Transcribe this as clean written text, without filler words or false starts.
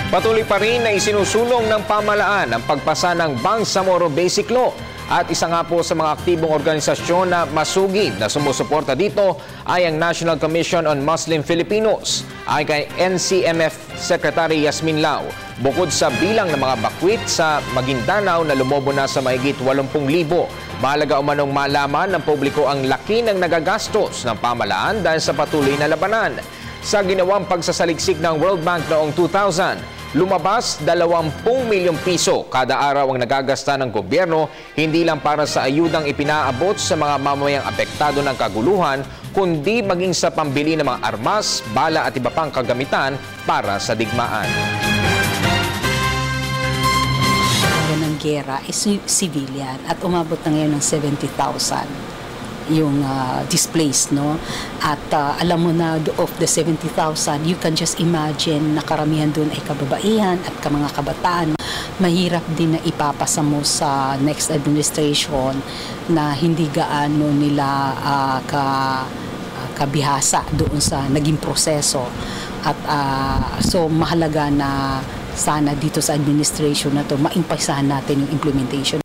Patuloy pa rin na isinusulong ng pamahalaan ang pagpasa ng Bangsamoro Basic Law. At isa nga po sa mga aktibong organisasyon na masugid na sumusuporta dito ay ang National Commission on Muslim Filipinos, ay kay NCMF Secretary Yasmin Lau. Bukod sa bilang ng mga bakwit sa Maguindanao na lumobo na sa mahigit 80,000, mahalaga umanong malaman ng publiko ang laki ng nagagastos ng pamahalaan dahil sa patuloy na labanan. Sa ginawang pagsasaliksik ng World Bank noong 2000, lumabas 20 milyong piso kada araw ang nagagasta ng gobyerno, hindi lang para sa ayudang ipinaabot sa mga mamamayang apektado ng kaguluhan, kundi maging sa pambili ng mga armas, bala at iba pang kagamitan para sa digmaan. Ng gera is civilian at umabot na ngayon ng 70,000 yung displaced, no? At alam mo na, of the 70,000, you can just imagine na karamihan doon ay kababaihan at mga kabataan. Mahirap din na ipapasa mo sa next administration na hindi gaano nila kabihasa doon sa naging proseso. At so mahalaga na sana dito sa administration na to maimpasahan natin yung implementation.